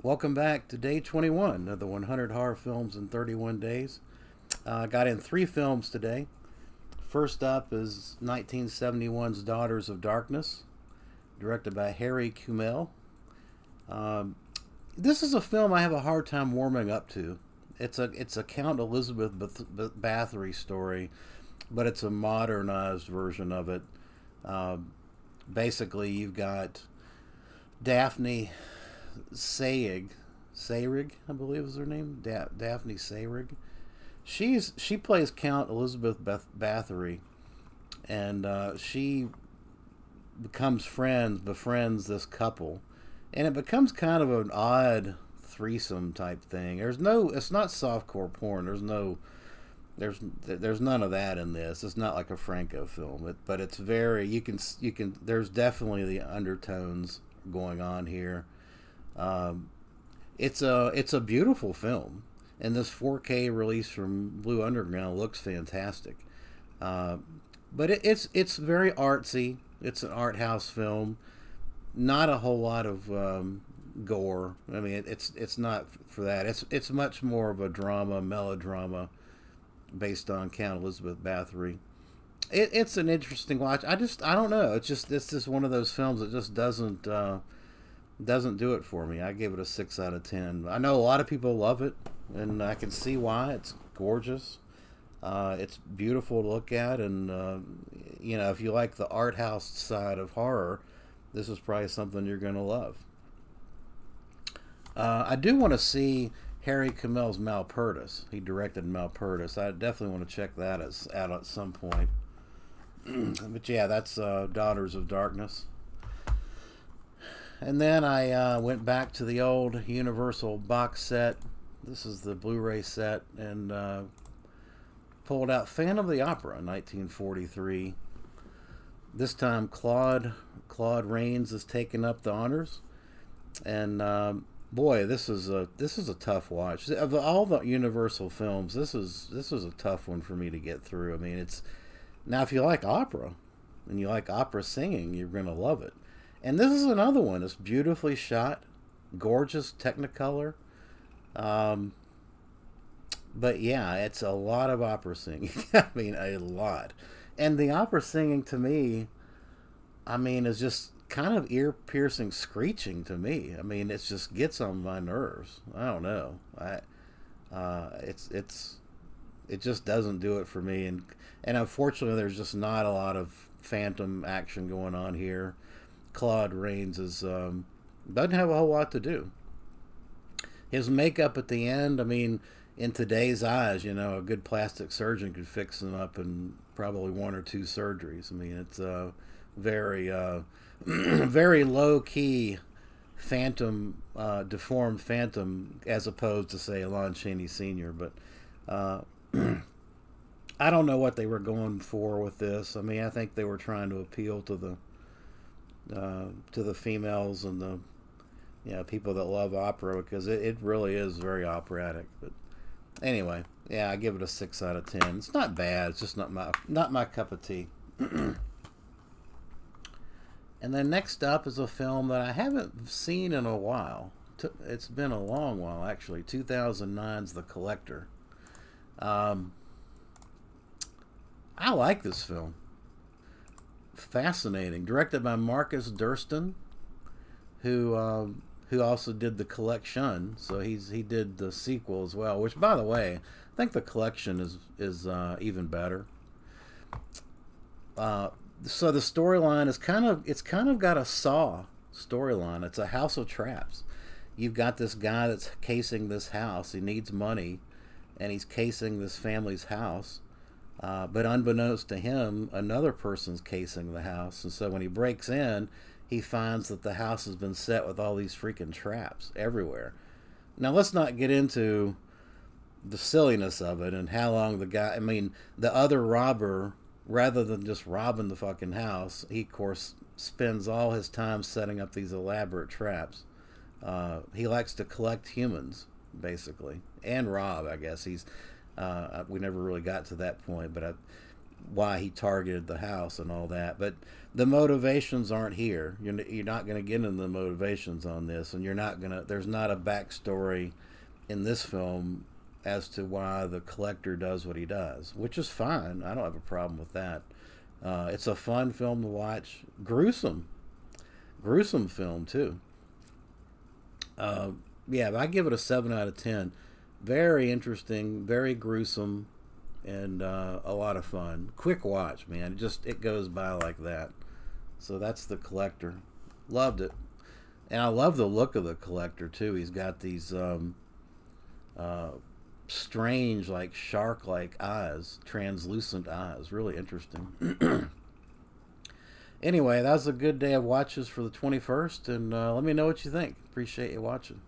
Welcome back to day 21 of the 100 horror films in 31 days. Got in three films today. First up is 1971's Daughters of Darkness, directed by Harry Kumel. Um, this is a film I have a hard time warming up to. It's a Count Elizabeth Bathory story, but it's a modernized version of it. Um, Basically, you've got Daphne Sayrig, I believe is her name. Daphne Sayrig. She plays Count Elizabeth Bathory, and she befriends this couple, and it becomes kind of an odd threesome type thing. It's not softcore porn. There's none of that in this. It's not like a Franco film, but it's very you can. There's definitely the undertones going on here. Um, it's a beautiful film, and this 4K release from Blue Underground looks fantastic. Uh, but it's very artsy. It's an art house film. Not a whole lot of gore. I mean, it's not for that. It's much more of a drama, melodrama, based on Count Elizabeth Bathory. It's an interesting watch. I don't know. It's just one of those films that just doesn't do it for me. I give it a 6 out of 10. I know a lot of people love it, and I can see why. It's gorgeous. It's beautiful to look at, and if you like the art house side of horror, this is probably something you're going to love. I do want to see Harry Kumel's Malpurtis. He directed Malpurtis. I definitely want to check that out at some point. But yeah, that's Daughters of Darkness. And then I went back to the old Universal box set. This is the Blu-ray set, and pulled out Phantom of the Opera, 1943. This time Claude Rains is taking up the honors, and boy, this is a tough watch. Of all the Universal films, this is a tough one for me to get through. I mean, it's now if you like opera and you like opera singing, you're gonna love it. And this is another one. It's beautifully shot, gorgeous Technicolor. Um, but yeah, it's a lot of opera singing. I mean, a lot. And the opera singing to me, I mean, is just kind of ear-piercing screeching to me. I mean, it just gets on my nerves. I don't know. It just doesn't do it for me. And unfortunately, there's just not a lot of phantom action going on here. Claude Rains doesn't have a whole lot to do. His makeup at the end, I mean, in today's eyes, a good plastic surgeon could fix him up in probably one or two surgeries. I mean, it's very, very low key phantom, deformed phantom, as opposed to say Lon Chaney Sr. But uh, I don't know what they were going for with this. I mean, I think they were trying to appeal to the females and the people that love opera, because it really is very operatic. But anyway, yeah, I give it a 6 out of 10. It's not bad. It's just not my cup of tea. And then next up is a film that I haven't seen in a while. It's been a long while, actually. 2009's The Collector. I like this film. Fascinating. Directed by Marcus Durston, who also did The Collection. So he did the sequel as well. Which, by the way, I think The Collection is even better. So the storyline is kind of got a Saw storyline. It's a house of traps. You've got this guy that's casing this house. He needs money, and he's casing this family's house. But unbeknownst to him, another person's casing the house. And so when he breaks in, he finds that the house has been set with all these freaking traps everywhere. Now, let's not get into the silliness of it and how long the other robber, rather than just robbing the fucking house, he, of course, spends all his time setting up these elaborate traps. He likes to collect humans, basically, and rob, I guess. We never really got to that point, but why he targeted the house and all that. But the motivations aren't here. You're not going to get into the motivations on this, and you're not going to. There's not a backstory in this film as to why the collector does what he does, which is fine. I don't have a problem with that. It's a fun film to watch. Gruesome film too. Yeah, I give it a 7 out of 10. Very interesting, very gruesome, and a lot of fun. Quick watch, man. It goes by like that. So that's The Collector. Loved it, and I love the look of The Collector too. He's got these strange, like shark-like eyes, translucent eyes. Really interesting. Anyway, that was a good day of watches for the 21st, and let me know what you think. Appreciate you watching.